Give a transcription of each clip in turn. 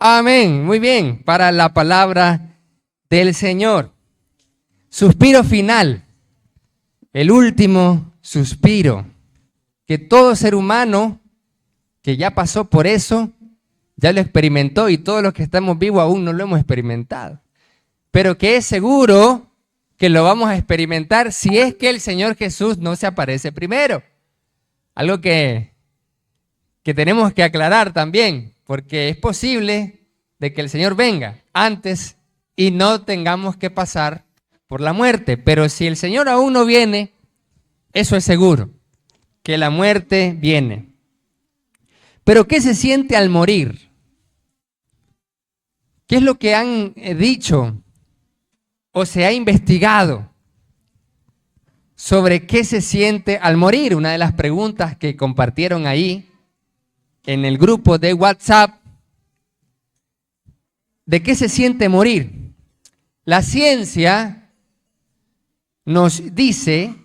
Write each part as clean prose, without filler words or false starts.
Amén. Muy bien. Para la palabra del Señor. Suspiro final. El último suspiro. Que todo ser humano que ya pasó por eso, ya lo experimentó, y todos los que estamos vivos aún no lo hemos experimentado. Pero que es seguro que lo vamos a experimentar si es que el Señor Jesús no se aparece primero. Algo que tenemos que aclarar también, porque es posible de que el Señor venga antes y no tengamos que pasar por la muerte. Pero si el Señor aún no viene, eso es seguro, que la muerte viene. Pero ¿qué se siente al morir? ¿Qué es lo que han dicho o se ha investigado sobre qué se siente al morir? Una de las preguntas que compartieron ahí en el grupo de WhatsApp, ¿de qué se siente morir? La ciencia nos dice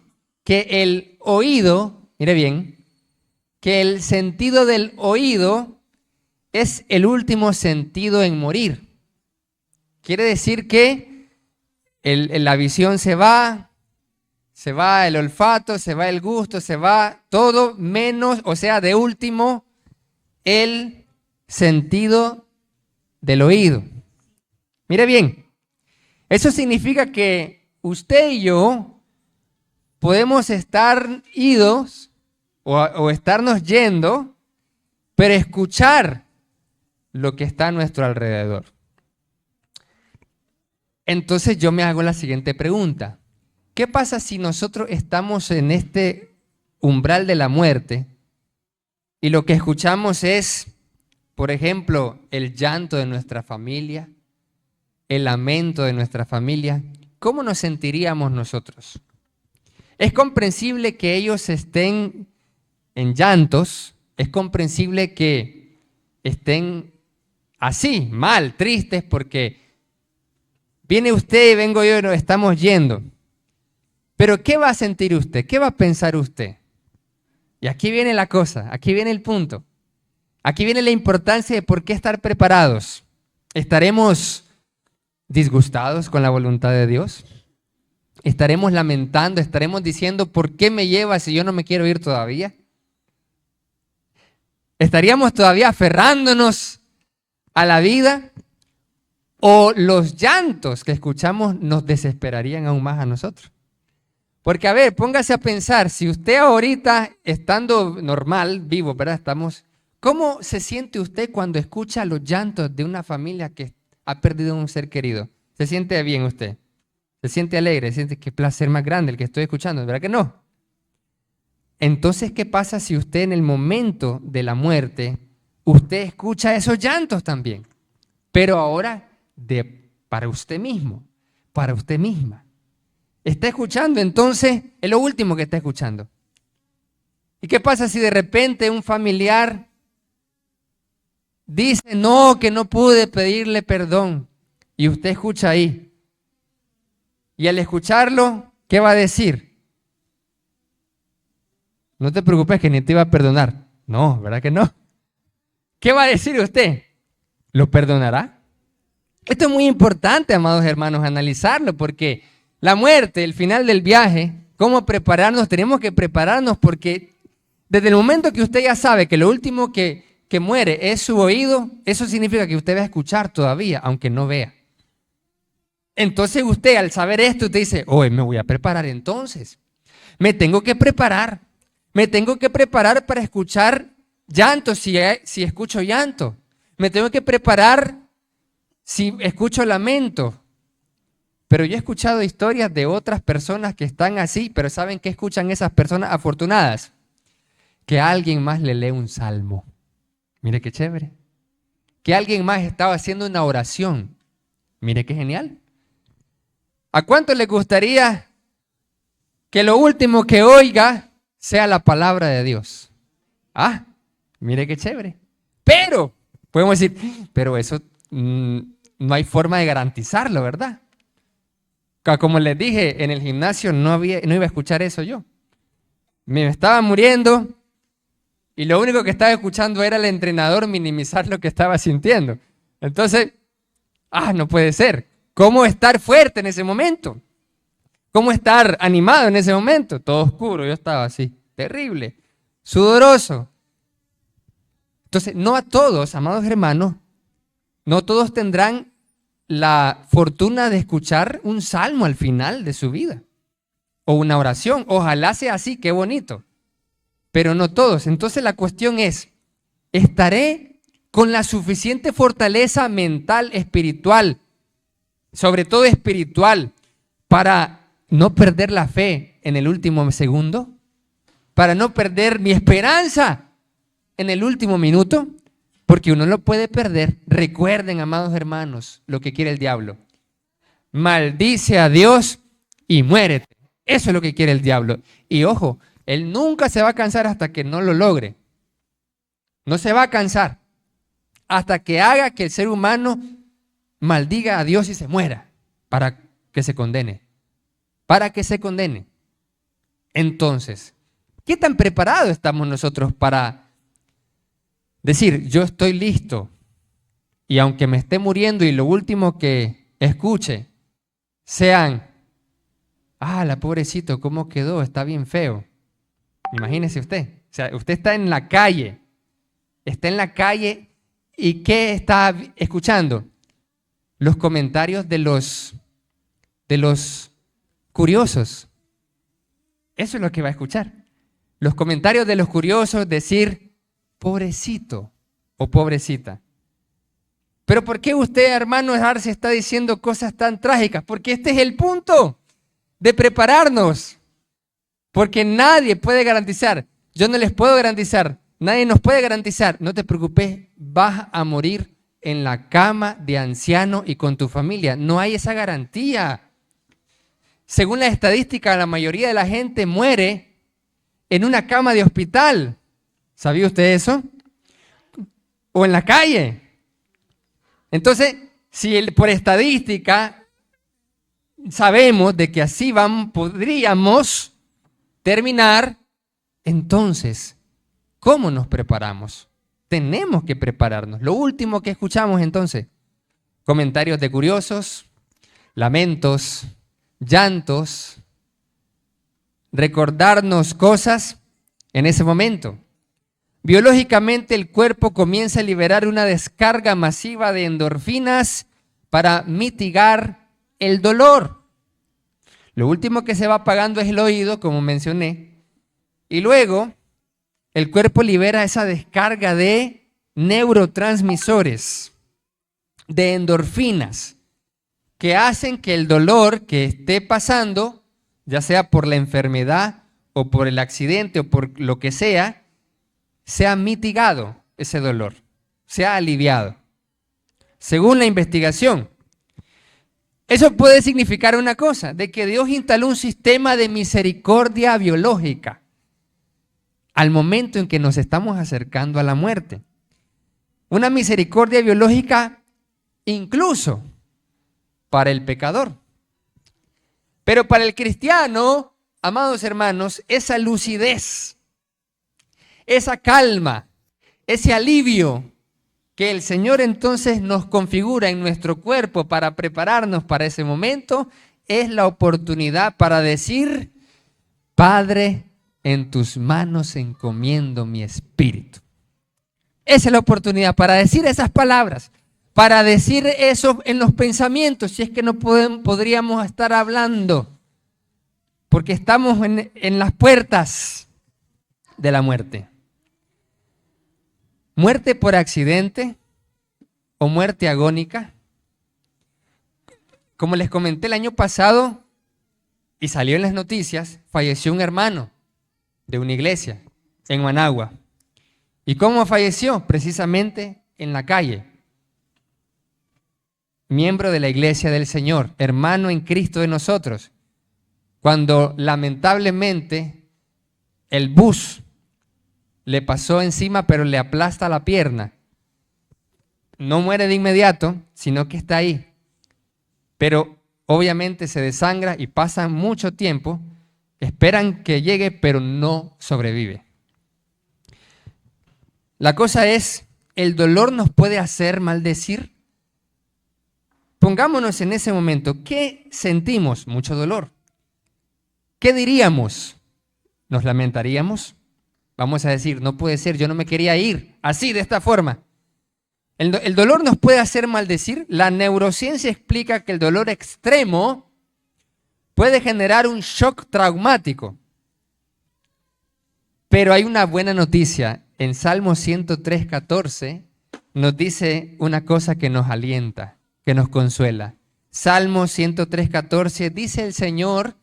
que el oído, mire bien, que el sentido del oído es el último sentido en morir. Quiere decir que la visión se va el olfato, se va el gusto, se va todo menos, o sea, de último, el sentido del oído. Mire bien, eso significa que usted y yo podemos estar idos o estarnos yendo, pero escuchar lo que está a nuestro alrededor. Entonces yo me hago la siguiente pregunta. ¿Qué pasa si nosotros estamos en este umbral de la muerte y lo que escuchamos es, por ejemplo, el llanto de nuestra familia, el lamento de nuestra familia? ¿Cómo nos sentiríamos nosotros? Es comprensible que ellos estén en llantos, es comprensible que estén así, mal, tristes, porque viene usted y vengo yo y nos estamos yendo. Pero ¿qué va a sentir usted? ¿Qué va a pensar usted? Y aquí viene la cosa, aquí viene el punto. Aquí viene la importancia de por qué estar preparados. ¿Estaremos disgustados con la voluntad de Dios? ¿Estaremos lamentando? ¿Estaremos diciendo por qué me lleva si yo no me quiero ir todavía? ¿Estaríamos todavía aferrándonos a la vida? ¿O los llantos que escuchamos nos desesperarían aún más a nosotros? Porque a ver, póngase a pensar, si usted ahorita estando normal, vivo, ¿verdad? ¿Cómo se siente usted cuando escucha los llantos de una familia que ha perdido un ser querido? ¿Se siente bien usted? ¿Se siente alegre? ¿Se siente qué placer más grande el que estoy escuchando? ¿Verdad que no? Entonces, ¿qué pasa si usted en el momento de la muerte, usted escucha esos llantos también? Pero ahora para usted mismo, para usted misma. Está escuchando, entonces es lo último que está escuchando. ¿Y qué pasa si de repente un familiar dice, no, que no pude pedirle perdón? Y usted escucha ahí. Y al escucharlo, ¿qué va a decir? No te preocupes que ni te iba a perdonar. No, ¿verdad que no? ¿Qué va a decir usted? ¿Lo perdonará? Esto es muy importante, amados hermanos, analizarlo, porque la muerte, el final del viaje, cómo prepararnos, tenemos que prepararnos, porque desde el momento que usted ya sabe que lo último que muere es su oído, eso significa que usted va a escuchar todavía, aunque no vea. Entonces usted, al saber esto, usted dice, hoy me voy a preparar entonces. Me tengo que preparar. Me tengo que preparar para escuchar llanto si escucho llanto. Me tengo que preparar si escucho lamento. Pero yo he escuchado historias de otras personas que están así, pero ¿saben qué escuchan esas personas afortunadas? Que alguien más le lee un salmo. Mire qué chévere. Que alguien más estaba haciendo una oración. Mire qué genial. ¿A cuánto le gustaría que lo último que oiga sea la palabra de Dios? Ah, mire qué chévere. Pero, podemos decir, pero eso no hay forma de garantizarlo, ¿verdad? Como les dije, en el gimnasio no iba a escuchar eso yo. Me estaba muriendo y lo único que estaba escuchando era el entrenador minimizar lo que estaba sintiendo. Entonces, no puede ser. ¿Cómo estar fuerte en ese momento? ¿Cómo estar animado en ese momento? Todo oscuro, yo estaba así, terrible, sudoroso. Entonces, no a todos, amados hermanos, no todos tendrán la fortuna de escuchar un salmo al final de su vida o una oración. Ojalá sea así, qué bonito, pero no todos. Entonces la cuestión es, ¿estaré con la suficiente fortaleza mental, espiritual, sobre todo espiritual, para no perder la fe en el último segundo? ¿Para no perder mi esperanza en el último minuto? Porque uno lo puede perder. Recuerden, amados hermanos, lo que quiere el diablo. Maldice a Dios y muérete. Eso es lo que quiere el diablo. Y ojo, él nunca se va a cansar hasta que no lo logre. No se va a cansar hasta que haga que el ser humano maldiga a Dios y se muera para que se condene. Para que se condene. Entonces, ¿qué tan preparados estamos nosotros para decir, yo estoy listo y aunque me esté muriendo y lo último que escuche sean, la pobrecito, ¿cómo quedó? Está bien feo. Imagínese usted. O sea, usted está en la calle y ¿qué está escuchando? Los comentarios de los curiosos. Eso es lo que va a escuchar. Los comentarios de los curiosos, decir, pobrecito o pobrecita. Pero ¿por qué usted, hermano Arce, está diciendo cosas tan trágicas? Porque este es el punto de prepararnos. Porque nadie puede garantizar, yo no les puedo garantizar, nadie nos puede garantizar, no te preocupes, vas a morir en la cama de anciano y con tu familia. No hay esa garantía. Según la estadística, la mayoría de la gente muere en una cama de hospital. ¿Sabía usted eso? O en la calle. Entonces, si por estadística sabemos de que así podríamos terminar, entonces, ¿cómo nos preparamos? Tenemos que prepararnos. Lo último que escuchamos entonces, comentarios de curiosos, lamentos, llantos, recordarnos cosas en ese momento. Biológicamente el cuerpo comienza a liberar una descarga masiva de endorfinas para mitigar el dolor. Lo último que se va apagando es el oído, como mencioné, y luego el cuerpo libera esa descarga de neurotransmisores, de endorfinas, que hacen que el dolor que esté pasando, ya sea por la enfermedad o por el accidente o por lo que sea mitigado ese dolor, sea aliviado. Según la investigación, eso puede significar una cosa, de que Dios instaló un sistema de misericordia biológica al momento en que nos estamos acercando a la muerte. Una misericordia biológica incluso para el pecador. Pero para el cristiano, amados hermanos, esa lucidez, esa calma, ese alivio que el Señor entonces nos configura en nuestro cuerpo para prepararnos para ese momento, es la oportunidad para decir, Padre, en tus manos encomiendo mi espíritu. Esa es la oportunidad para decir esas palabras, para decir eso en los pensamientos, si es que no podríamos estar hablando, porque estamos en las puertas de la muerte. ¿Muerte por accidente o muerte agónica? Como les comenté el año pasado y salió en las noticias, falleció un hermano de una iglesia en Managua. ¿Y cómo falleció? Precisamente en la calle. Miembro de la iglesia del Señor, hermano en Cristo de nosotros. Cuando lamentablemente el bus le pasó encima, pero le aplasta la pierna. No muere de inmediato, sino que está ahí. Pero obviamente se desangra y pasa mucho tiempo. Esperan que llegue, pero no sobrevive. La cosa es, ¿el dolor nos puede hacer maldecir? Pongámonos en ese momento. ¿Qué sentimos? Mucho dolor. ¿Qué diríamos? ¿Nos lamentaríamos? Vamos a decir, no puede ser, yo no me quería ir así, de esta forma. El dolor nos puede hacer maldecir. La neurociencia explica que el dolor extremo puede generar un shock traumático. Pero hay una buena noticia. En Salmo 103:14 nos dice una cosa que nos alienta, que nos consuela. Salmo 103:14 dice el Señor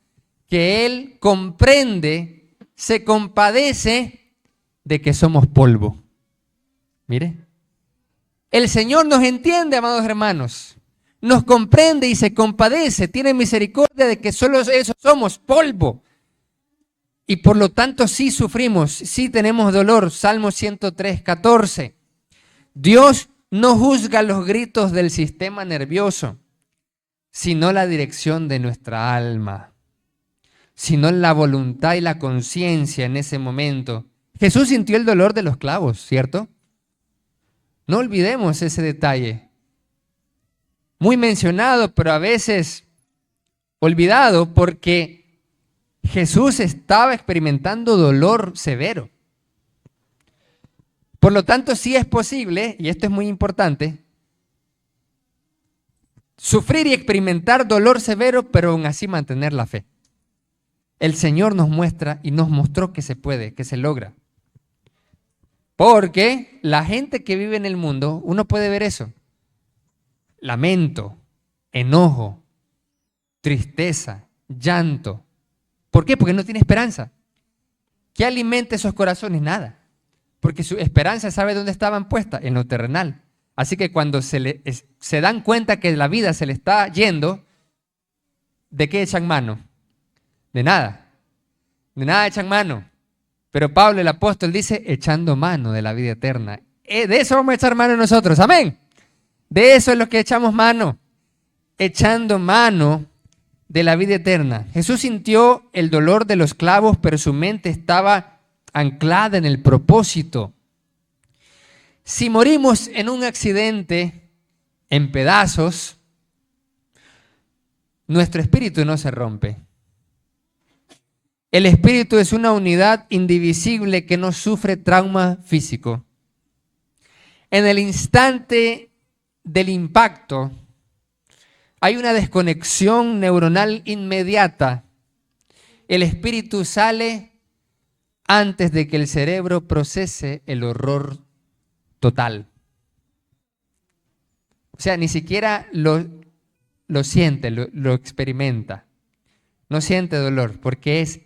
que Él comprende, se compadece de que somos polvo. Mire, el Señor nos entiende, amados hermanos, nos comprende y se compadece, tiene misericordia de que solo eso somos polvo. Y por lo tanto sí sufrimos, sí tenemos dolor. Salmo 103:14. Dios no juzga los gritos del sistema nervioso, sino la dirección de nuestra alma, sino la voluntad y la conciencia en ese momento. Jesús sintió el dolor de los clavos, ¿cierto? No olvidemos ese detalle. Muy mencionado, pero a veces olvidado, porque Jesús estaba experimentando dolor severo. Por lo tanto, sí es posible, y esto es muy importante, sufrir y experimentar dolor severo, pero aún así mantener la fe. El Señor nos muestra y nos mostró que se puede, que se logra. Porque la gente que vive en el mundo, uno puede ver eso. Lamento, enojo, tristeza, llanto. ¿Por qué? Porque no tiene esperanza. ¿Qué alimenta esos corazones? Nada. Porque su esperanza, ¿sabe dónde estaban puestas? En lo terrenal. Así que cuando se dan cuenta que la vida se le está yendo, ¿de qué echan mano? De nada. De nada echan mano. Pero Pablo, el apóstol, dice, echando mano de la vida eterna. De eso vamos a echar mano nosotros. Amén. De eso es lo que echamos mano. Echando mano de la vida eterna. Jesús sintió el dolor de los clavos, pero su mente estaba anclada en el propósito. Si morimos en un accidente, en pedazos, nuestro espíritu no se rompe. El espíritu es una unidad indivisible que no sufre trauma físico. En el instante del impacto, hay una desconexión neuronal inmediata. El espíritu sale antes de que el cerebro procese el horror total. O sea, ni siquiera lo siente, lo experimenta. No siente dolor porque es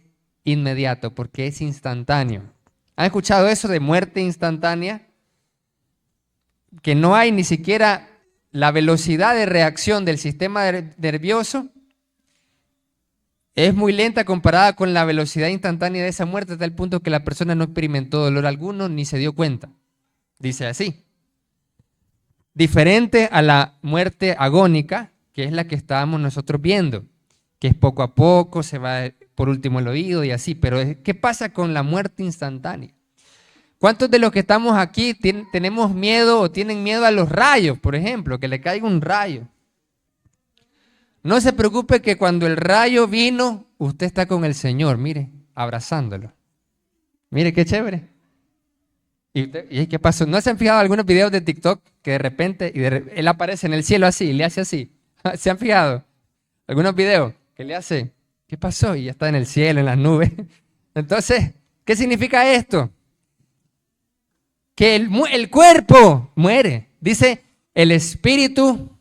inmediato, porque es instantáneo. ¿Han escuchado eso de muerte instantánea? Que no hay ni siquiera la velocidad de reacción del sistema nervioso. Es muy lenta comparada con la velocidad instantánea de esa muerte, hasta el punto que la persona no experimentó dolor alguno ni se dio cuenta. Dice así. Diferente a la muerte agónica, que es la que estábamos nosotros viendo, que es poco a poco, se va por último el oído y así. Pero ¿qué pasa con la muerte instantánea? ¿Cuántos de los que estamos aquí tenemos miedo o tienen miedo a los rayos, por ejemplo, que le caiga un rayo? No se preocupe que cuando el rayo vino, usted está con el Señor, mire, abrazándolo. Mire qué chévere. ¿Y qué pasó? ¿No se han fijado algunos videos de TikTok que de repente él aparece en el cielo así y le hace así? ¿Se han fijado? Algunos videos que le hace, ¿qué pasó? Y ya está en el cielo, en las nubes. Entonces, ¿qué significa esto? Que el cuerpo muere. Dice, el espíritu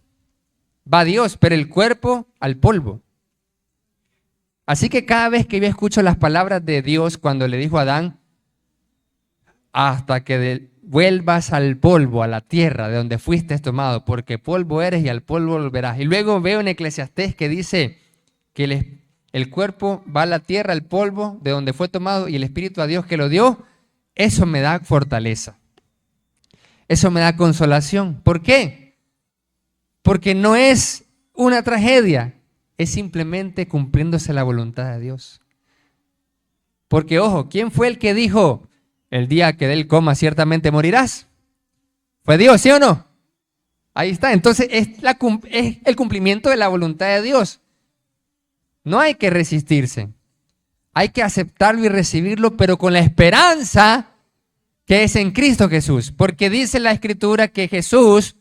va a Dios, pero el cuerpo al polvo. Así que cada vez que yo escucho las palabras de Dios cuando le dijo a Adán, hasta que vuelvas al polvo, a la tierra de donde fuiste tomado, porque polvo eres y al polvo volverás. Y luego veo en Eclesiastés que dice que el cuerpo va a la tierra, al polvo de donde fue tomado, y el espíritu a Dios que lo dio. Eso me da fortaleza. Eso me da consolación. ¿Por qué? Porque no es una tragedia, es simplemente cumpliéndose la voluntad de Dios. Porque, ojo, ¿quién fue el que dijo, el día que de él coma ciertamente morirás? ¿Fue Dios, sí o no? Ahí está. Entonces es el cumplimiento de la voluntad de Dios. No hay que resistirse. Hay que aceptarlo y recibirlo, pero con la esperanza que es en Cristo Jesús. Porque dice la Escritura que Jesús,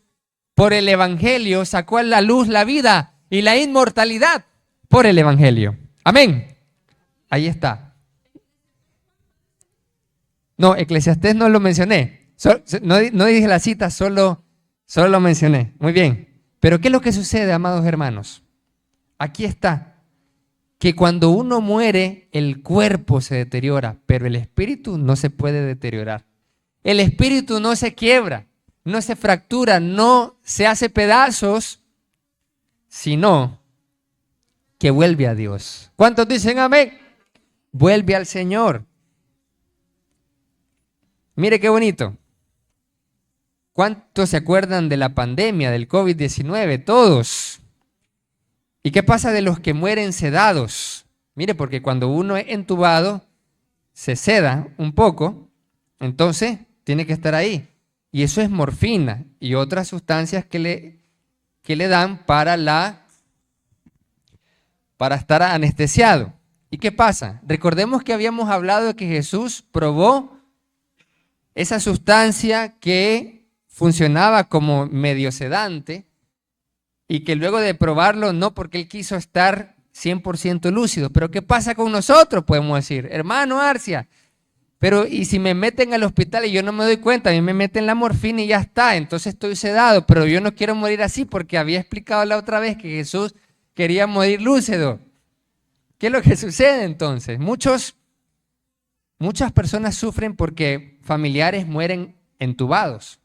por el Evangelio, sacó a la luz la vida y la inmortalidad por el Evangelio. Amén. Ahí está. No, Eclesiastés no lo mencioné. No dije la cita, solo lo mencioné. Muy bien. Pero ¿qué es lo que sucede, amados hermanos? Aquí está. Que cuando uno muere, el cuerpo se deteriora, pero el espíritu no se puede deteriorar. El espíritu no se quiebra, no se fractura, no se hace pedazos, sino que vuelve a Dios. ¿Cuántos dicen amén? Vuelve al Señor. Mire qué bonito. ¿Cuántos se acuerdan de la pandemia, del COVID-19? Todos. ¿Y qué pasa de los que mueren sedados? Mire, porque cuando uno es entubado, se seda un poco, entonces tiene que estar ahí. Y eso es morfina y otras sustancias que le dan para estar anestesiado. ¿Y qué pasa? Recordemos que habíamos hablado de que Jesús probó esa sustancia que funcionaba como medio sedante y que luego de probarlo, no porque él quiso estar 100% lúcido. Pero ¿qué pasa con nosotros? Podemos decir, hermano Arcia, pero ¿y si me meten al hospital y yo no me doy cuenta? A mí me meten la morfina y ya está, entonces estoy sedado, pero yo no quiero morir así porque había explicado la otra vez que Jesús quería morir lúcido. ¿Qué es lo que sucede entonces? Muchas personas sufren porque familiares mueren entubados.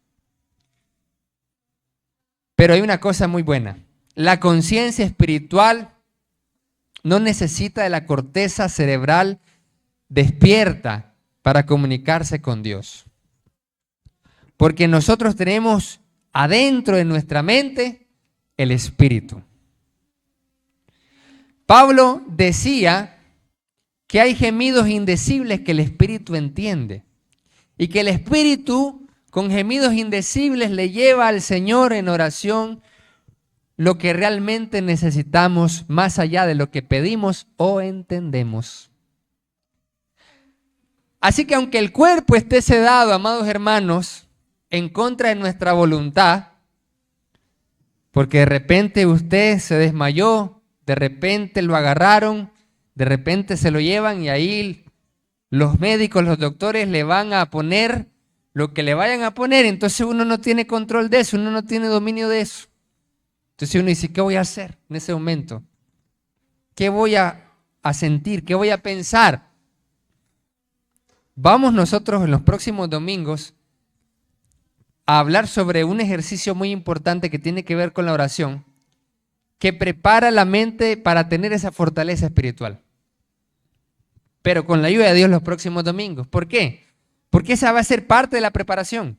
Pero hay una cosa muy buena. La conciencia espiritual no necesita de la corteza cerebral despierta para comunicarse con Dios. Porque nosotros tenemos adentro de nuestra mente el Espíritu. Pablo decía que hay gemidos indecibles que el Espíritu entiende. Y que el Espíritu con gemidos indecibles le lleva al Señor en oración lo que realmente necesitamos más allá de lo que pedimos o entendemos. Así que aunque el cuerpo esté sedado, amados hermanos, en contra de nuestra voluntad, porque de repente usted se desmayó, de repente lo agarraron, de repente se lo llevan y ahí los médicos, los doctores le van a poner lo que le vayan a poner, entonces uno no tiene control de eso, uno no tiene dominio de eso. Entonces uno dice, ¿qué voy a hacer en ese momento? ¿Qué voy a sentir? ¿Qué voy a pensar? Vamos nosotros en los próximos domingos a hablar sobre un ejercicio muy importante que tiene que ver con la oración, que prepara la mente para tener esa fortaleza espiritual. Pero con la ayuda de Dios los próximos domingos. ¿Por qué? Porque esa va a ser parte de la preparación.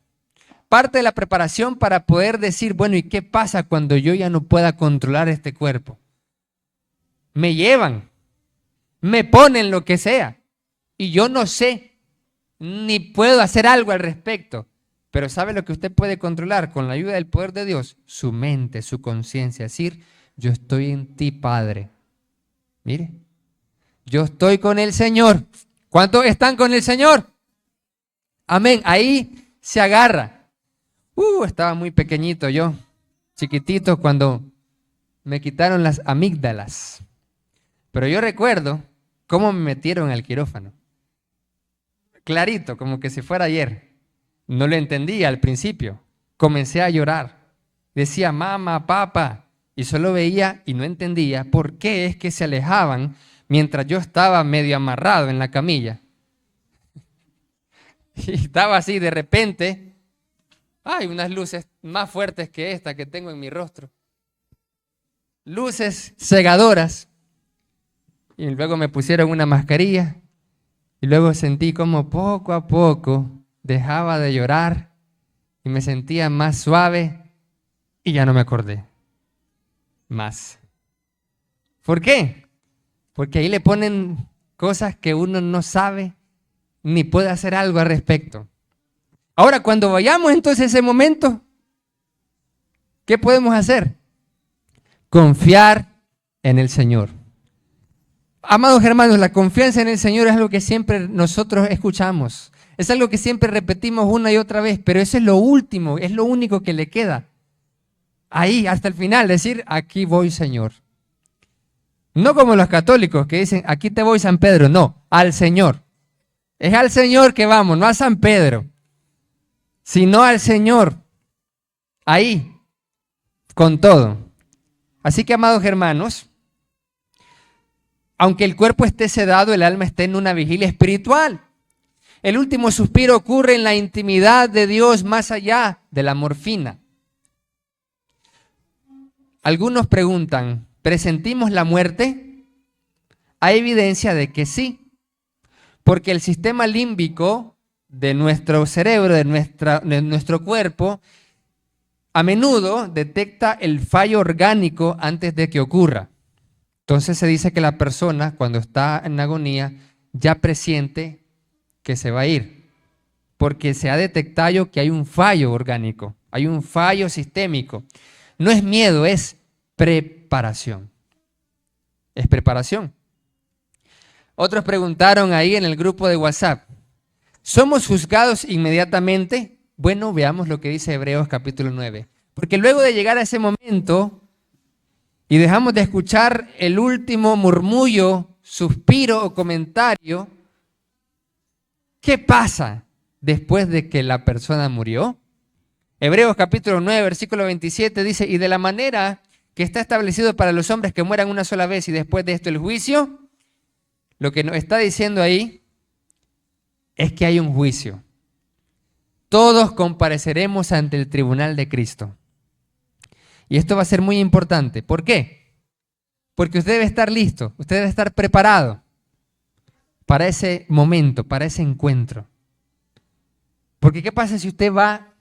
Parte de la preparación para poder decir, bueno, ¿y qué pasa cuando yo ya no pueda controlar este cuerpo? Me llevan, me ponen lo que sea y yo no sé, ni puedo hacer algo al respecto. Pero ¿sabe lo que usted puede controlar con la ayuda del poder de Dios? Su mente, su conciencia. Decir, yo estoy en ti, Padre. Mire, yo estoy con el Señor. ¿Cuántos están con el Señor? Amén. Ahí se agarra. Estaba muy pequeñito yo, chiquitito, cuando me quitaron las amígdalas. Pero yo recuerdo cómo me metieron al quirófano. Clarito, como que si fuera ayer. No lo entendía al principio. Comencé a llorar. Decía, mamá, papá. Y solo veía y no entendía por qué es que se alejaban mientras yo estaba medio amarrado en la camilla. Y estaba así de repente. Hay unas luces más fuertes que esta que tengo en mi rostro. Luces cegadoras. Y luego me pusieron una mascarilla. Y luego sentí como poco a poco dejaba de llorar. Y me sentía más suave. Y ya no me acordé más. ¿Por qué? Porque ahí le ponen cosas que uno no sabe ni puede hacer algo al respecto. Ahora, cuando vayamos entonces a ese momento, ¿Qué podemos hacer? Confiar en el Señor. Amados hermanos, la confianza en el Señor es algo que siempre nosotros escuchamos. Es algo que siempre repetimos una y otra vez, pero eso es lo último, es lo único que le queda. Ahí, hasta el final, decir, aquí voy, Señor. No como los católicos que dicen, aquí te voy, San Pedro. No, al Señor. Es al Señor que vamos, no a San Pedro, sino al Señor. Ahí, con todo. Así que, amados hermanos, aunque el cuerpo esté sedado, el alma está en una vigilia espiritual. El último suspiro ocurre en la intimidad de Dios más allá de la morfina. Algunos preguntan, ¿presentimos la muerte? Hay evidencia de que sí, porque el sistema límbico de nuestro cerebro, de nuestro cuerpo, a menudo detecta el fallo orgánico antes de que ocurra. Entonces se dice que la persona, cuando está en agonía, ya presiente que se va a ir, porque se ha detectado que hay un fallo orgánico, hay un fallo sistémico. No es miedo, es preparación. Es preparación. Otros preguntaron ahí en el grupo de WhatsApp, ¿somos juzgados inmediatamente? Bueno, veamos lo que dice Hebreos capítulo 9. Porque luego de llegar a ese momento y dejamos de escuchar el último murmullo, suspiro o comentario, ¿qué pasa después de que la persona murió? Hebreos capítulo 9, versículo 27 dice, y de la manera que está establecido para los hombres que mueran una sola vez y después de esto el juicio, lo que nos está diciendo ahí es que hay un juicio. Todos compareceremos ante el tribunal de Cristo. Y esto va a ser muy importante. ¿Por qué? Porque usted debe estar listo, usted debe estar preparado para ese momento, para ese encuentro. Porque ¿qué pasa si usted va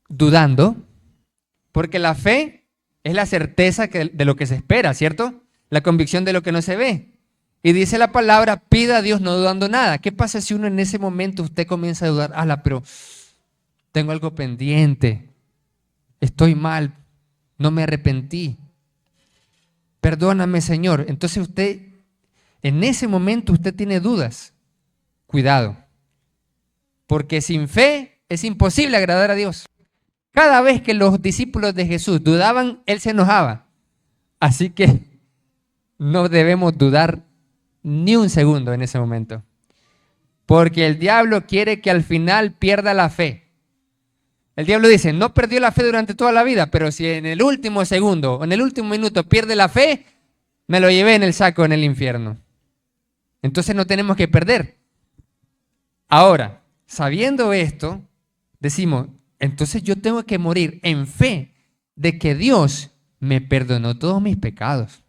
dudando? Porque la fe es la certeza de lo que se espera, ¿cierto? La convicción de lo que no se ve. Y dice la palabra, pida a Dios no dudando nada. ¿Qué pasa si uno en ese momento usted comienza a dudar? Pero tengo algo pendiente, estoy mal, no me arrepentí. Perdóname, Señor. Entonces usted, en ese momento usted tiene dudas. Cuidado. Porque sin fe es imposible agradar a Dios. Cada vez que los discípulos de Jesús dudaban, Él se enojaba. Así que no debemos dudar ni un segundo en ese momento. Porque el diablo quiere que al final pierda la fe. El diablo dice, no perdió la fe durante toda la vida, pero si en el último segundo, en el último minuto pierde la fe, me lo llevé en el saco en el infierno. Entonces no tenemos que perder. Ahora, sabiendo esto, decimos, entonces yo tengo que morir en fe de que Dios me perdonó todos mis pecados.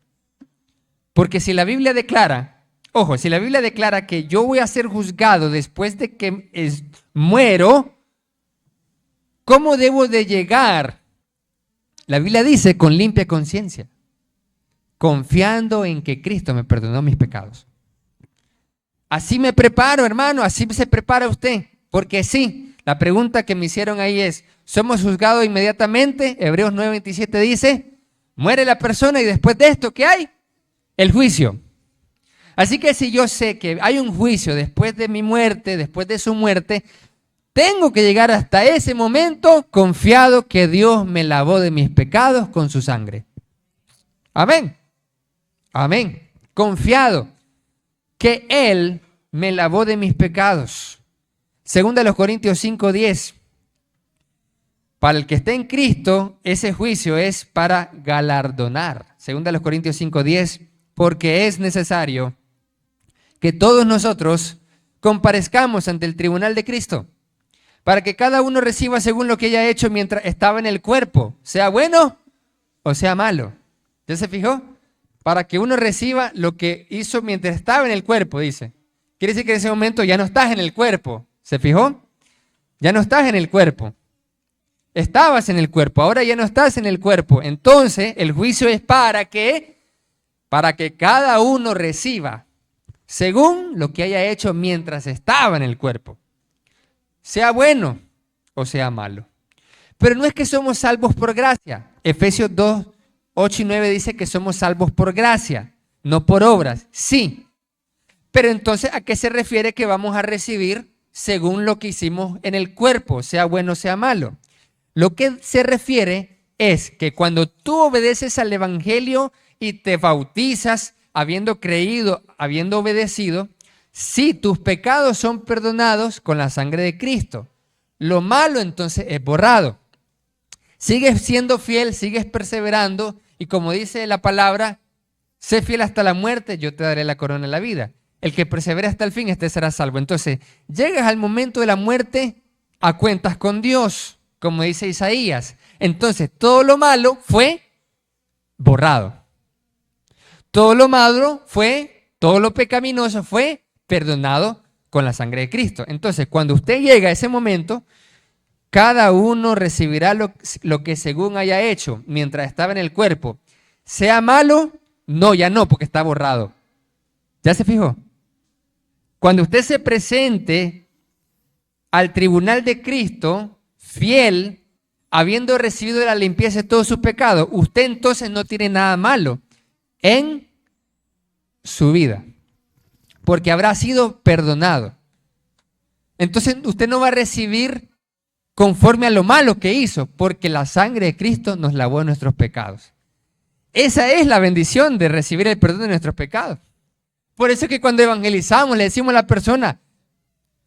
Porque si la Biblia declara, ojo, si la Biblia declara que yo voy a ser juzgado después de que muero, ¿cómo debo de llegar? La Biblia dice con limpia conciencia, confiando en que Cristo me perdonó mis pecados. Así me preparo, hermano, así se prepara usted. Porque sí, la pregunta que me hicieron ahí es, ¿somos juzgados inmediatamente? Hebreos 9:27 dice, muere la persona y después de esto, ¿qué hay? El juicio. Así que si yo sé que hay un juicio después de mi muerte, después de su muerte, tengo que llegar hasta ese momento confiado que Dios me lavó de mis pecados con su sangre. Amén. Amén. Confiado que Él me lavó de mis pecados. Segunda de los Corintios 5:10. Para el que esté en Cristo, ese juicio es para galardonar. Segunda de los Corintios 5:10. Porque es necesario que todos nosotros comparezcamos ante el tribunal de Cristo, para que cada uno reciba según lo que haya hecho mientras estaba en el cuerpo, sea bueno o sea malo. ¿Ya se fijó? Para que uno reciba lo que hizo mientras estaba en el cuerpo, dice. Quiere decir que en ese momento ya no estás en el cuerpo. ¿Se fijó? Ya no estás en el cuerpo. Estabas en el cuerpo, ahora ya no estás en el cuerpo. Entonces, el juicio es para que cada uno reciba según lo que haya hecho mientras estaba en el cuerpo, sea bueno o sea malo. Pero no es que somos salvos por gracia. Efesios 2, 8 y 9 dice que somos salvos por gracia, no por obras. Sí. Pero entonces, ¿a qué se refiere que vamos a recibir según lo que hicimos en el cuerpo, sea bueno o sea malo? Lo que se refiere es que cuando tú obedeces al Evangelio y te bautizas, habiendo creído, habiendo obedecido, sí, tus pecados son perdonados con la sangre de Cristo. Lo malo entonces es borrado. Sigues siendo fiel, sigues perseverando y como dice la palabra, sé fiel hasta la muerte, yo te daré la corona de la vida. El que persevere hasta el fin, este será salvo. Entonces, llegas al momento de la muerte a cuentas con Dios, como dice Isaías. Entonces, todo lo malo fue borrado. Todo lo malo fue, todo lo pecaminoso fue perdonado con la sangre de Cristo. Entonces, cuando usted llega a ese momento, cada uno recibirá lo que según haya hecho mientras estaba en el cuerpo. Sea malo, no, ya no, porque está borrado. ¿Ya se fijó? Cuando usted se presente al tribunal de Cristo, fiel, habiendo recibido la limpieza de todos sus pecados, usted entonces no tiene nada malo en su vida, porque habrá sido perdonado. Entonces usted no va a recibir conforme a lo malo que hizo, porque la sangre de Cristo nos lavó de nuestros pecados. Esa es la bendición de recibir el perdón de nuestros pecados. Por eso es que cuando evangelizamos le decimos a la persona,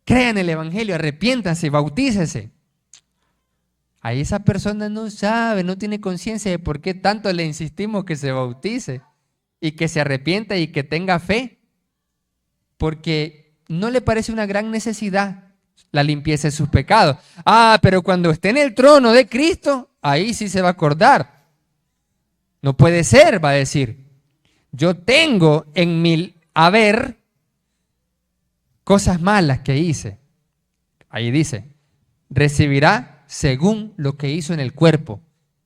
crean el evangelio, arrepiéntanse, bautícese. Ahí esa persona no sabe, no tiene conciencia de por qué tanto le insistimos que se bautice y que se arrepienta y que tenga fe. Porque no le parece una gran necesidad la limpieza de sus pecados. Ah, pero cuando esté en el trono de Cristo, ahí sí se va a acordar. No puede ser, va a decir. Yo tengo en mi haber cosas malas que hice. Ahí dice, recibirá según lo que hizo en el cuerpo,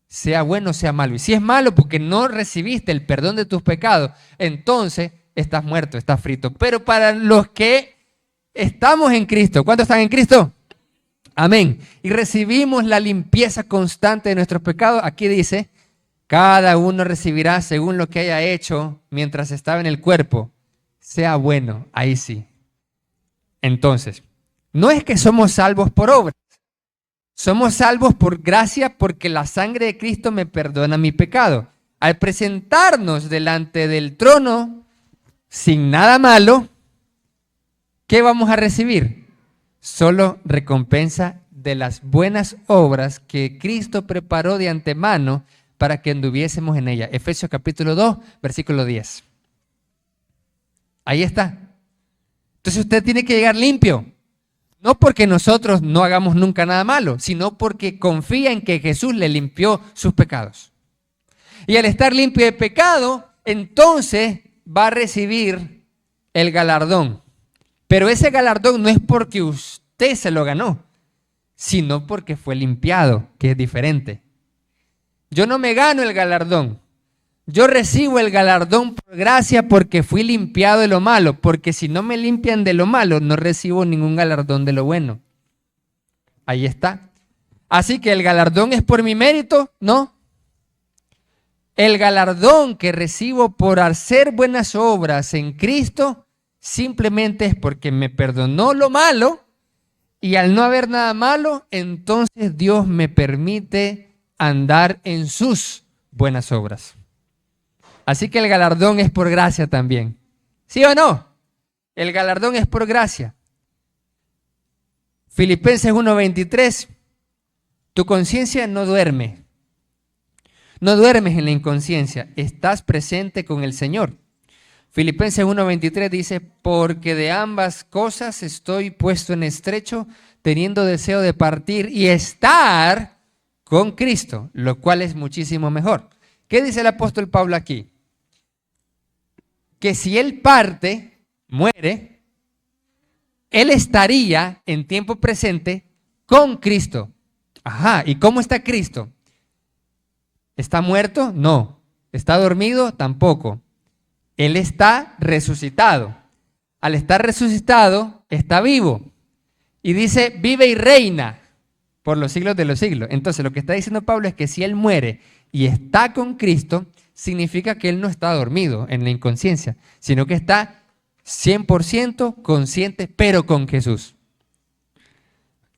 sea bueno o sea malo. Y si es malo porque no recibiste el perdón de tus pecados, entonces estás muerto, estás frito. Pero para los que estamos en Cristo, ¿cuántos están en Cristo? Amén. Y recibimos la limpieza constante de nuestros pecados. Aquí dice, cada uno recibirá según lo que haya hecho mientras estaba en el cuerpo, sea bueno. Ahí sí. Entonces, no es que somos salvos por obras. Somos salvos por gracia porque la sangre de Cristo me perdona mi pecado. Al presentarnos delante del trono sin nada malo, ¿qué vamos a recibir? Solo recompensa de las buenas obras que Cristo preparó de antemano para que anduviésemos en ella. Efesios capítulo 2, versículo 10. Ahí está. Entonces usted tiene que llegar limpio. No porque nosotros no hagamos nunca nada malo, sino porque confía en que Jesús le limpió sus pecados. Y al estar limpio de pecado, entonces va a recibir el galardón. Pero ese galardón no es porque usted se lo ganó, sino porque fue limpiado, que es diferente. Yo no me gano el galardón. Yo recibo el galardón por gracia porque fui limpiado de lo malo, porque si no me limpian de lo malo, no recibo ningún galardón de lo bueno. Ahí está. Así que el galardón es por mi mérito, ¿no? El galardón que recibo por hacer buenas obras en Cristo simplemente es porque me perdonó lo malo y al no haber nada malo, entonces Dios me permite andar en sus buenas obras. Así que el galardón es por gracia también. ¿Sí o no? El galardón es por gracia. Filipenses 1:23. Tu conciencia no duerme. No duermes en la inconsciencia. Estás presente con el Señor. Filipenses 1:23 dice, porque de ambas cosas estoy puesto en estrecho, teniendo deseo de partir y estar con Cristo, lo cual es muchísimo mejor. ¿Qué dice el apóstol Pablo aquí? Que si él parte, muere, él estaría en tiempo presente con Cristo. Ajá, ¿y cómo está Cristo? ¿Está muerto? No. ¿Está dormido? Tampoco. Él está resucitado. Al estar resucitado, está vivo. Y dice, vive y reina. por los siglos de los siglos. Entonces, lo que está diciendo Pablo es que si él muere y está con Cristo, significa que él no está dormido en la inconsciencia, sino que está 100% consciente, pero con Jesús.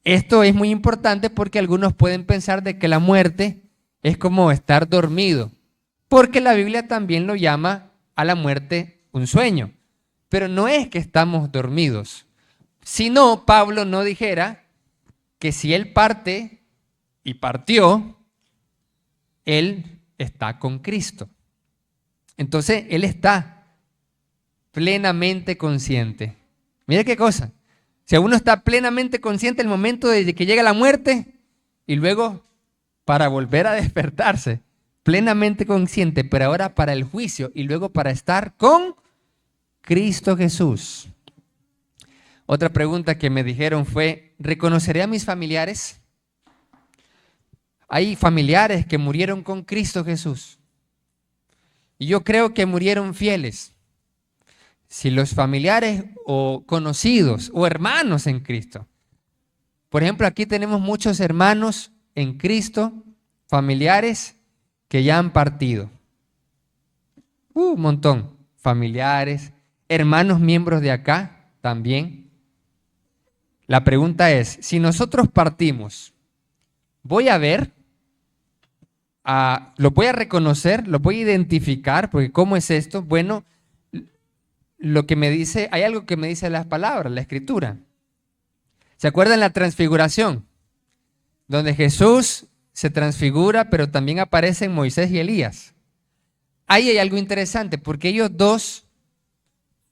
Esto es muy importante porque algunos pueden pensar de que la muerte es como estar dormido, porque la Biblia también lo llama a la muerte un sueño. Pero no es que estamos dormidos. Si no, Pablo no dijera que si él parte y partió, él está con Cristo. Entonces, él está plenamente consciente. Mira qué cosa. Si uno está plenamente consciente el momento de que llega la muerte y luego para volver a despertarse, plenamente consciente, pero ahora para el juicio y luego para estar con Cristo Jesús. Otra pregunta que me dijeron fue, ¿reconoceré a mis familiares? Hay familiares que murieron con Cristo Jesús. Y yo creo que murieron fieles. Si los familiares o conocidos o hermanos en Cristo. Por ejemplo, aquí tenemos muchos hermanos en Cristo, familiares que ya han partido. Un montón. Familiares, hermanos miembros de acá también. La pregunta es, si nosotros partimos, ¿voy a ver? ¿Lo voy a reconocer? ¿Lo voy a identificar? Porque ¿cómo es esto? Bueno, lo que me dice, hay algo que me dice las palabras, la Escritura. ¿Se acuerdan la transfiguración? Donde Jesús se transfigura, pero también aparecen Moisés y Elías. Ahí hay algo interesante, porque ellos dos,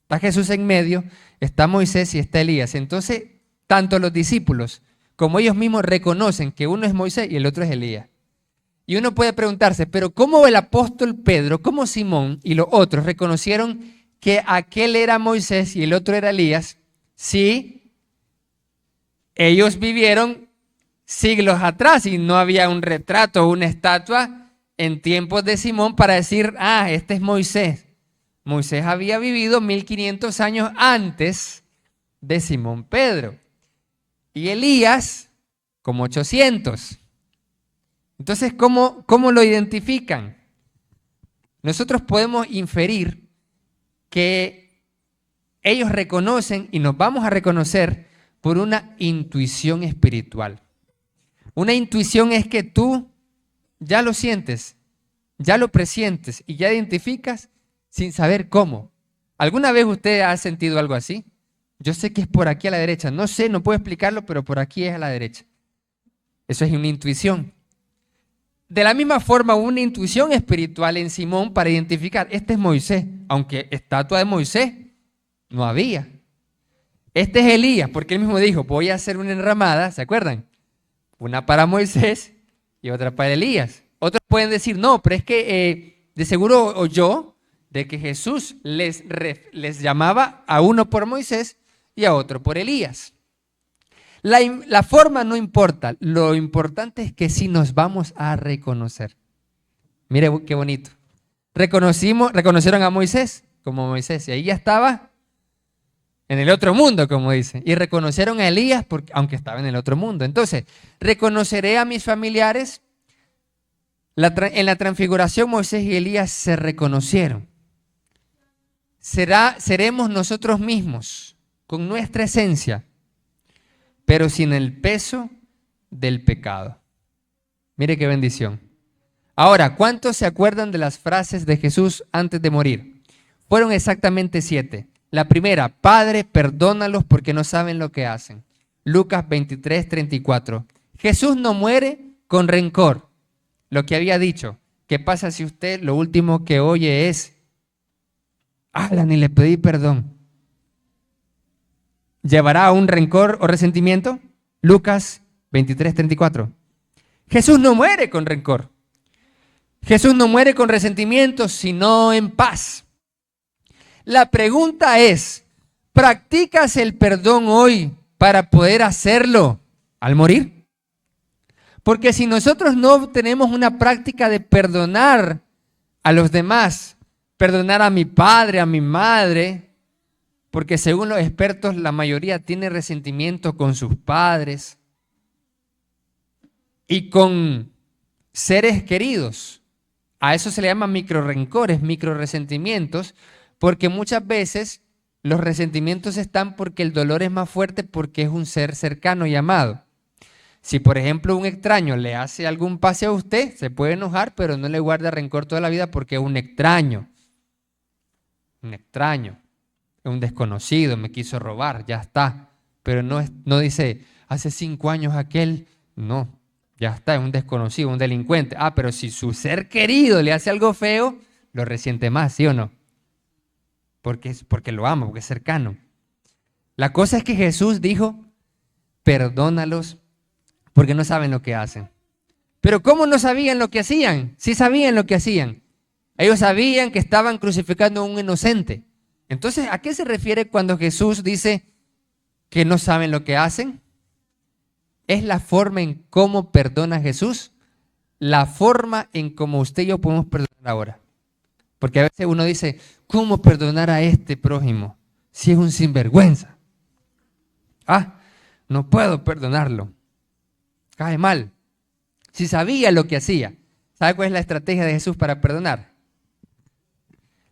está Jesús en medio, está Moisés y está Elías. Entonces, tanto los discípulos como ellos mismos reconocen que uno es Moisés y el otro es Elías. Y uno puede preguntarse, pero ¿cómo el apóstol Pedro, cómo Simón y los otros reconocieron que aquel era Moisés y el otro era Elías si ellos vivieron siglos atrás y no había un retrato o una estatua en tiempos de Simón para decir, este es Moisés? Moisés había vivido 1500 años antes de Simón Pedro y Elías como 800. Entonces, ¿cómo lo identifican? Nosotros podemos inferir que ellos reconocen y nos vamos a reconocer por una intuición espiritual. Una intuición es que tú ya lo sientes, ya lo presientes y ya identificas sin saber cómo. ¿Alguna vez usted ha sentido algo así? Yo sé que es por aquí a la derecha. No sé, no puedo explicarlo, pero por aquí es a la derecha. Eso es una intuición. De la misma forma, una intuición espiritual en Simón para identificar, este es Moisés, aunque estatua de Moisés no había. Este es Elías, porque él mismo dijo, voy a hacer una enramada, ¿se acuerdan? Una para Moisés y otra para Elías. Otros pueden decir, no, pero es que de seguro oyó de que Jesús les llamaba a uno por Moisés y a otro por Elías. La forma no importa, lo importante es que sí nos vamos a reconocer. Mire qué bonito. Reconocieron a Moisés como Moisés y ahí ya estaba en el otro mundo, como dice. Y reconocieron a Elías aunque estaba en el otro mundo. Entonces, ¿reconoceré a mis familiares? En la transfiguración Moisés y Elías se reconocieron. Seremos nosotros mismos con nuestra esencia, pero sin el peso del pecado. Mire qué bendición. Ahora, ¿cuántos se acuerdan de las frases de Jesús antes de morir? Fueron exactamente 7. La primera, Padre, perdónalos porque no saben lo que hacen. Lucas 23:34. Jesús no muere con rencor. Lo que había dicho. ¿Qué pasa si usted lo último que oye es, ni le pedí perdón? ¿Llevará a un rencor o resentimiento? Lucas 23:34. Jesús no muere con rencor. Jesús no muere con resentimiento, sino en paz. La pregunta es, ¿practicas el perdón hoy para poder hacerlo al morir? Porque si nosotros no tenemos una práctica de perdonar a los demás, perdonar a mi padre, a mi madre, porque según los expertos la mayoría tiene resentimiento con sus padres, y con seres queridos. A eso se le llama microrencores, microresentimientos, porque muchas veces los resentimientos están porque el dolor es más fuerte porque es un ser cercano y amado. Si, por ejemplo, un extraño le hace algún pase a usted, se puede enojar, pero no le guarda rencor toda la vida porque es un extraño. Un extraño, es un desconocido, me quiso robar, ya está. Pero no dice, hace 5 años aquel, no, ya está, es un desconocido, un delincuente. Ah, pero si su ser querido le hace algo feo, lo resiente más, ¿sí o no? Porque lo ama, porque es cercano. La cosa es que Jesús dijo, perdónalos porque no saben lo que hacen. Pero ¿cómo no sabían lo que hacían? Sí sabían lo que hacían. Ellos sabían que estaban crucificando a un inocente. Entonces, ¿a qué se refiere cuando Jesús dice que no saben lo que hacen? Es la forma en cómo perdona Jesús, la forma en cómo usted y yo podemos perdonar ahora. Porque a veces uno dice, ¿cómo perdonar a este prójimo si es un sinvergüenza? Ah, no puedo perdonarlo. Cae mal. Si sabía lo que hacía. ¿Sabe cuál es la estrategia de Jesús para perdonar?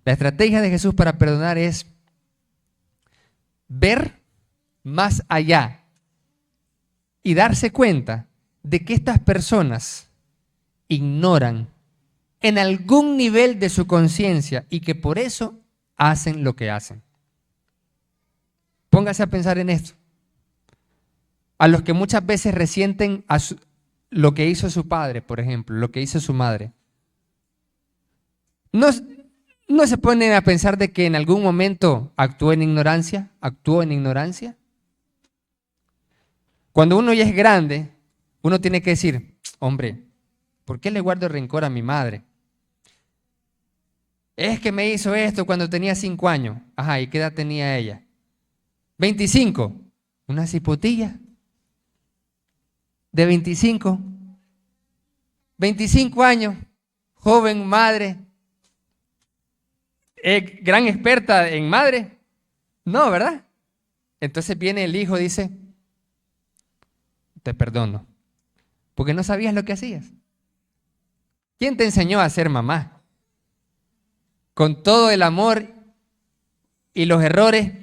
La estrategia de Jesús para perdonar es ver más allá y darse cuenta de que estas personas ignoran en algún nivel de su conciencia y que por eso hacen lo que hacen. Póngase a pensar en esto. A los que muchas veces resienten lo que hizo su padre, por ejemplo, lo que hizo su madre. No se ponen a pensar de que en algún momento actuó en ignorancia. Cuando uno ya es grande, uno tiene que decir, hombre, ¿por qué le guardo rencor a mi madre? Es que me hizo esto cuando tenía 5 años. Ajá, ¿y qué edad tenía ella? 25. Una cipotilla de 25. 25 años, joven madre, gran experta en madre. No, ¿verdad? Entonces viene el hijo y dice, te perdono, porque no sabías lo que hacías. ¿Quién te enseñó a ser mamá? Con todo el amor y los errores,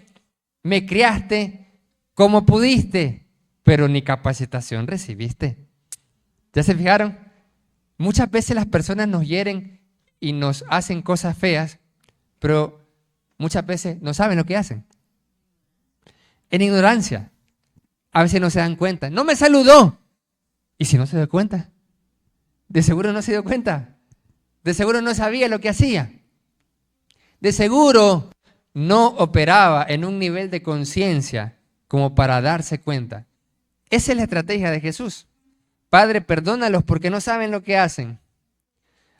me criaste como pudiste, pero ni capacitación recibiste. ¿Ya se fijaron? Muchas veces las personas nos hieren y nos hacen cosas feas, pero muchas veces no saben lo que hacen. En ignorancia. A veces no se dan cuenta. No me saludó. ¿Y si no se dio cuenta? De seguro no se dio cuenta. De seguro no sabía lo que hacía. De seguro no operaba en un nivel de conciencia como para darse cuenta. Esa es la estrategia de Jesús. Padre, perdónalos porque no saben lo que hacen.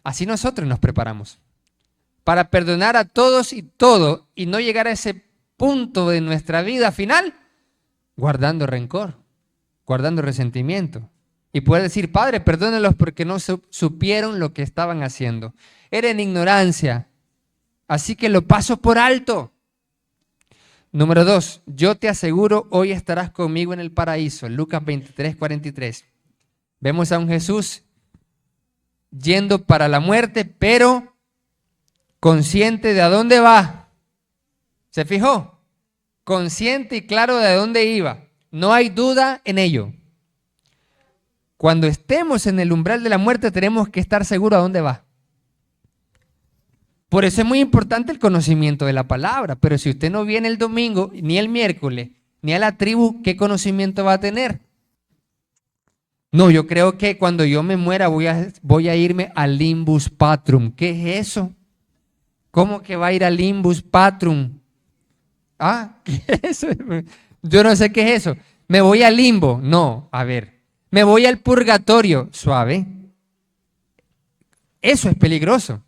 Así nosotros nos preparamos para perdonar a todos y todo y no llegar a ese punto de nuestra vida final guardando rencor, guardando resentimiento. Y poder decir, Padre, perdónalos porque no supieron lo que estaban haciendo. Era en ignorancia, así que lo paso por alto. Número 2, yo te aseguro, hoy estarás conmigo en el paraíso. Lucas 23, 43. Vemos a un Jesús yendo para la muerte, pero consciente de a dónde va. ¿Se fijó? Consciente y claro de a dónde iba. No hay duda en ello. Cuando estemos en el umbral de la muerte tenemos que estar seguros a dónde va. Por eso es muy importante el conocimiento de la palabra. Pero si usted no viene el domingo, ni el miércoles, ni a la tribu, ¿qué conocimiento va a tener? No, yo creo que cuando yo me muera voy a irme al limbus patrum. ¿Qué es eso? ¿Cómo que va a ir al limbus patrum? Ah, ¿qué es eso? Yo no sé qué es eso. ¿Me voy al limbo? No, a ver. ¿Me voy al purgatorio? Suave. Eso es peligroso.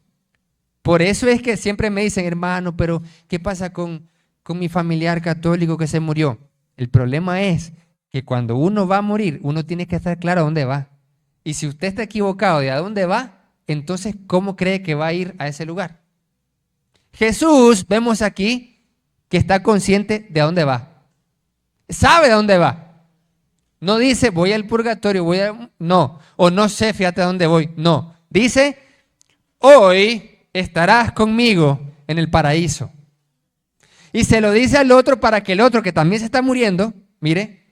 Por eso es que siempre me dicen, hermano, pero ¿qué pasa con mi familiar católico que se murió? El problema es que cuando uno va a morir, uno tiene que estar claro a dónde va. Y si usted está equivocado de a dónde va, entonces, ¿cómo cree que va a ir a ese lugar? Jesús, vemos aquí, que está consciente de a dónde va. Sabe a dónde va. No dice voy al purgatorio, no, o no sé, fíjate a dónde voy. No, dice hoy estarás conmigo en el paraíso. Y se lo dice al otro para que el otro que también se está muriendo, mire,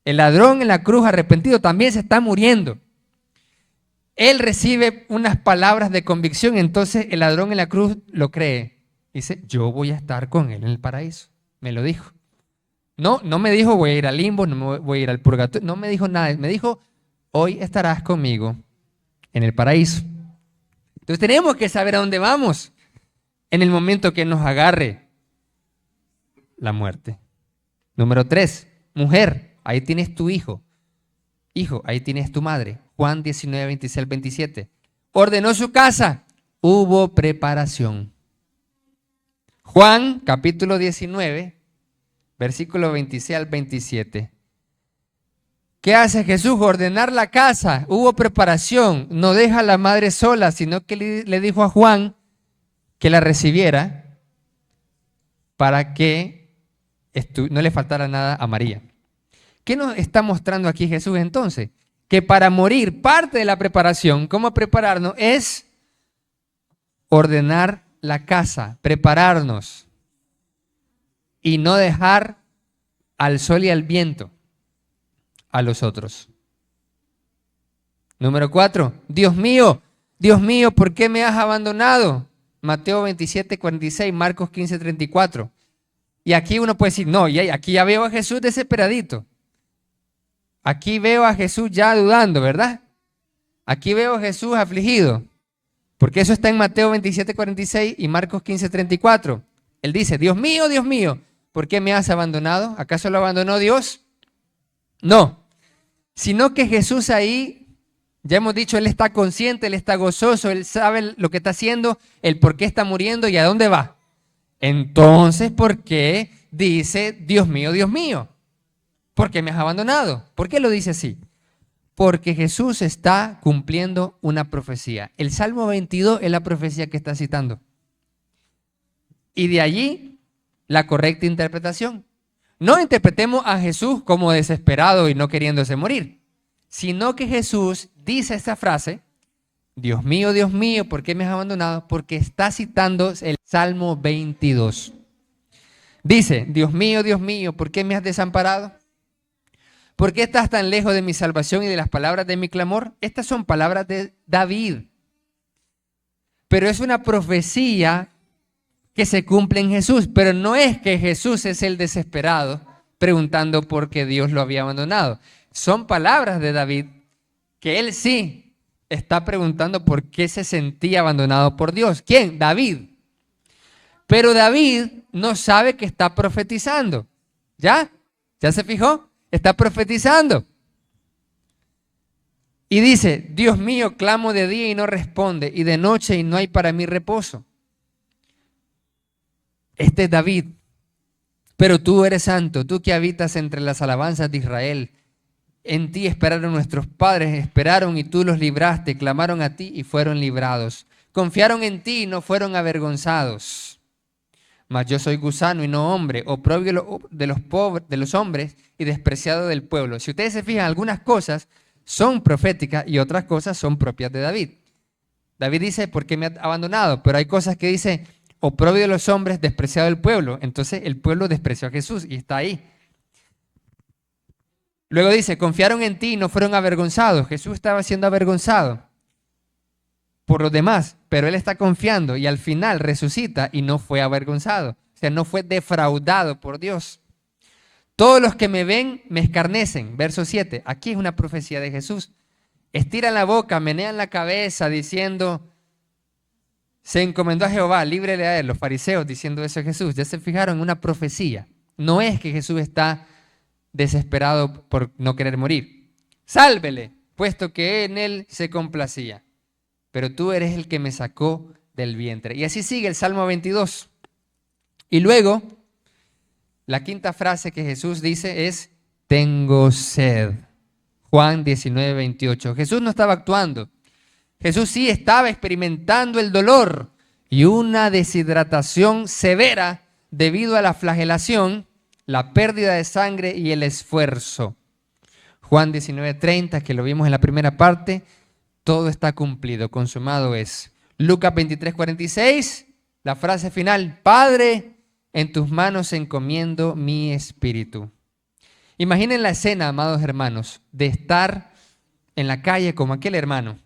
el ladrón en la cruz arrepentido también se está muriendo. Él recibe unas palabras de convicción, entonces el ladrón en la cruz lo cree. Dice, yo voy a estar con él en el paraíso. Me lo dijo. No, no me dijo voy a ir al limbo, no me voy a ir al purgatorio, no me dijo nada. Me dijo, hoy estarás conmigo en el paraíso. Entonces tenemos que saber a dónde vamos en el momento que nos agarre la muerte. Número 3, mujer, ahí tienes tu hijo. Hijo, ahí tienes tu madre. Juan 19, 26 al 27. Ordenó su casa, hubo preparación. Juan capítulo 19, versículo 26 al 27. ¿Qué hace Jesús? Ordenar la casa, hubo preparación. No deja a la madre sola, sino que le dijo a Juan que la recibiera para que no le faltara nada a María. ¿Qué nos está mostrando aquí Jesús entonces? Que para morir, parte de la preparación, cómo prepararnos, es ordenar la casa, prepararnos y no dejar al sol y al viento a los otros. Número 4, Dios mío, ¿por qué me has abandonado? Mateo 27, 46, Marcos 15, 34. Y aquí uno puede decir, no, y aquí ya veo a Jesús desesperadito. Aquí veo a Jesús ya dudando, ¿verdad? Aquí veo a Jesús afligido. Porque eso está en Mateo 27, 46 y Marcos 15, 34. Él dice, Dios mío, ¿por qué me has abandonado? ¿Acaso lo abandonó Dios? No. Sino que Jesús ahí, ya hemos dicho, Él está consciente, Él está gozoso, Él sabe lo que está haciendo, el por qué está muriendo y a dónde va. Entonces, ¿por qué dice, Dios mío? ¿Por qué me has abandonado? ¿Por qué lo dice así? Porque Jesús está cumpliendo una profecía. El Salmo 22 es la profecía que está citando. Y de allí la correcta interpretación. No interpretemos a Jesús como desesperado y no queriéndose morir, sino que Jesús dice esta frase, Dios mío, ¿por qué me has abandonado? Porque está citando el Salmo 22. Dice, Dios mío, ¿por qué me has desamparado? ¿Por qué estás tan lejos de mi salvación y de las palabras de mi clamor? Estas son palabras de David. Pero es una profecía que se cumple en Jesús. Pero no es que Jesús es el desesperado preguntando por qué Dios lo había abandonado. Son palabras de David que él sí está preguntando por qué se sentía abandonado por Dios. ¿Quién? David. Pero David no sabe que está profetizando. ¿Ya? ¿Ya se fijó? Está profetizando. Y dice, Dios mío, clamo de día y no responde, y de noche y no hay para mí reposo. Este es David. Pero tú eres santo, tú que habitas entre las alabanzas de Israel. En ti esperaron nuestros padres, esperaron y tú los libraste, clamaron a ti y fueron librados. Confiaron en ti y no fueron avergonzados. Mas yo soy gusano y no hombre, oprobio de los pobres, de los hombres y despreciado del pueblo. Si ustedes se fijan, algunas cosas son proféticas y otras cosas son propias de David. David dice, ¿por qué me ha abandonado? Pero hay cosas que dice, oprobio de los hombres, despreciado del pueblo. Entonces el pueblo despreció a Jesús y está ahí. Luego dice, confiaron en ti y no fueron avergonzados. Jesús estaba siendo avergonzado por los demás, pero él está confiando y al final resucita y no fue avergonzado. O sea, no fue defraudado por Dios. Todos los que me ven me escarnecen. Verso 7. Aquí es una profecía de Jesús. Estiran la boca, menean la cabeza diciendo, se encomendó a Jehová, líbrele a él. Los fariseos diciendo eso a Jesús. Ya se fijaron en una profecía. No es que Jesús está desesperado por no querer morir. Sálvele, puesto que en él se complacía. Pero tú eres el que me sacó del vientre. Y así sigue el Salmo 22. Y luego, la quinta frase que Jesús dice es, tengo sed. Juan 19, 28. Jesús no estaba actuando. Jesús sí estaba experimentando el dolor y una deshidratación severa debido a la flagelación, la pérdida de sangre y el esfuerzo. Juan 19:30, que lo vimos en la primera parte, todo está cumplido, consumado es. Lucas 23:46, la frase final, Padre, en tus manos encomiendo mi espíritu. Imaginen la escena, amados hermanos, de estar en la calle como aquel hermano,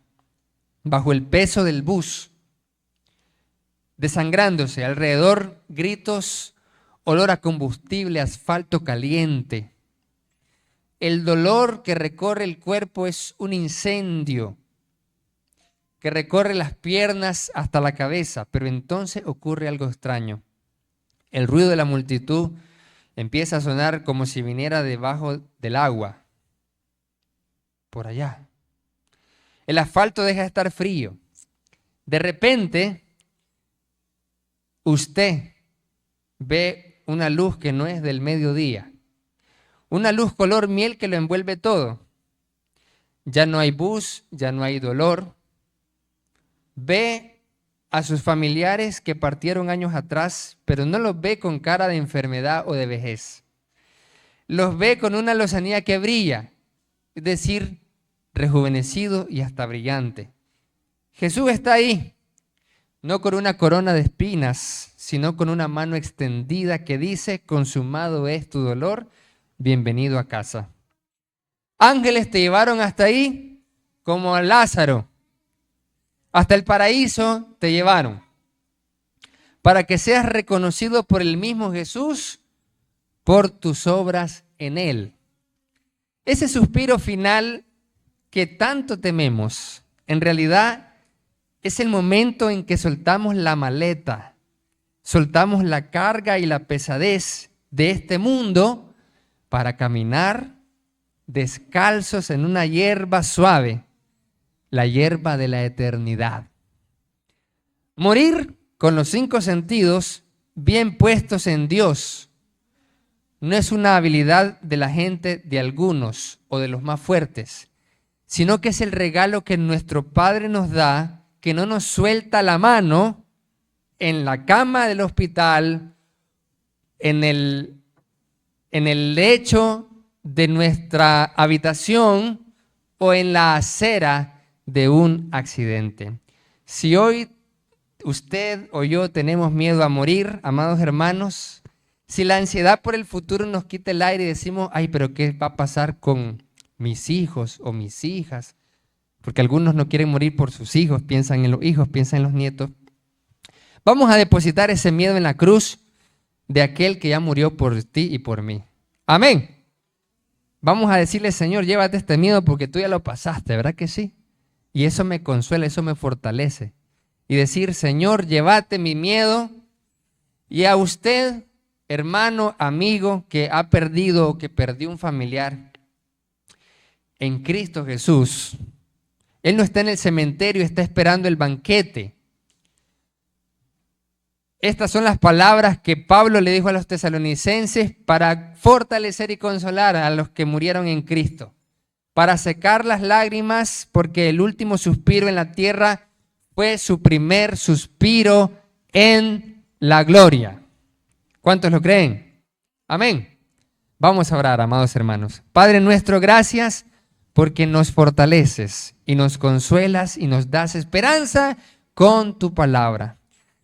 bajo el peso del bus, desangrándose, alrededor gritos, olor a combustible, asfalto caliente. El dolor que recorre el cuerpo es un incendio que recorre las piernas hasta la cabeza, pero entonces ocurre algo extraño. El ruido de la multitud empieza a sonar como si viniera debajo del agua, por allá. El asfalto deja de estar frío. De repente, usted ve una luz que no es del mediodía, una luz color miel que lo envuelve todo. Ya no hay bus, ya no hay dolor. Ve a sus familiares que partieron años atrás, pero no los ve con cara de enfermedad o de vejez. Los ve con una lozanía que brilla, es decir, rejuvenecido y hasta brillante. Jesús está ahí, no con una corona de espinas, sino con una mano extendida que dice, consumado es tu dolor, bienvenido a casa. Ángeles te llevaron hasta ahí como a Lázaro. Hasta el paraíso te llevaron, para que seas reconocido por el mismo Jesús, por tus obras en Él. Ese suspiro final que tanto tememos, en realidad es el momento en que soltamos la maleta, soltamos la carga y la pesadez de este mundo para caminar descalzos en una hierba suave, la hierba de la eternidad. Morir con los 5 sentidos bien puestos en Dios no es una habilidad de la gente, de algunos o de los más fuertes, sino que es el regalo que nuestro Padre nos da, que no nos suelta la mano en la cama del hospital, en el lecho de nuestra habitación o en la acera de un accidente. Si hoy usted o yo tenemos miedo a morir, amados hermanos, si la ansiedad por el futuro nos quita el aire y decimos, ay, pero ¿qué va a pasar con mis hijos o mis hijas? Porque algunos no quieren morir por sus hijos, piensan en los hijos, piensan en los nietos. Vamos a depositar ese miedo en la cruz de aquel que ya murió por ti y por mí. Amén. Vamos a decirle, Señor, llévate este miedo porque tú ya lo pasaste, ¿verdad que sí? Y eso me consuela, eso me fortalece. Y decir, Señor, llévate mi miedo. Y a usted, hermano, amigo, que ha perdido o que perdió un familiar, en Cristo Jesús, Él no está en el cementerio, está esperando el banquete. Estas son las palabras que Pablo le dijo a los tesalonicenses para fortalecer y consolar a los que murieron en Cristo, para secar las lágrimas, porque el último suspiro en la tierra fue su primer suspiro en la gloria. ¿Cuántos lo creen? Amén. Vamos a orar, amados hermanos. Padre nuestro, gracias porque nos fortaleces y nos consuelas y nos das esperanza con tu palabra.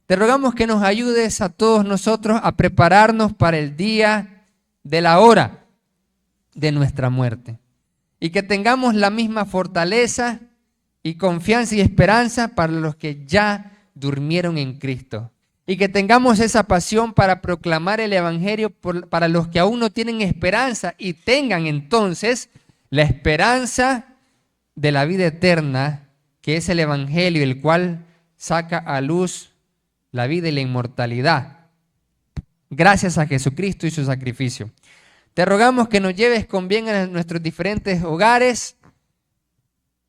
Te rogamos que nos ayudes a todos nosotros a prepararnos para el día de la hora de nuestra muerte. Y que tengamos la misma fortaleza y confianza y esperanza para los que ya durmieron en Cristo. Y que tengamos esa pasión para proclamar el Evangelio para los que aún no tienen esperanza y tengan entonces la esperanza de la vida eterna, que es el Evangelio, el cual saca a luz la vida y la inmortalidad, gracias a Jesucristo y su sacrificio. Te rogamos que nos lleves con bien a nuestros diferentes hogares,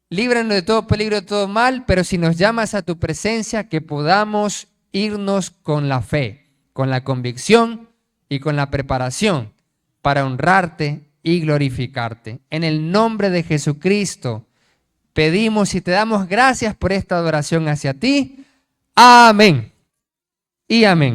líbranos de todo peligro, de todo mal, pero si nos llamas a tu presencia, que podamos irnos con la fe, con la convicción y con la preparación para honrarte y glorificarte. En el nombre de Jesucristo pedimos y te damos gracias por esta adoración hacia ti. Amén y amén.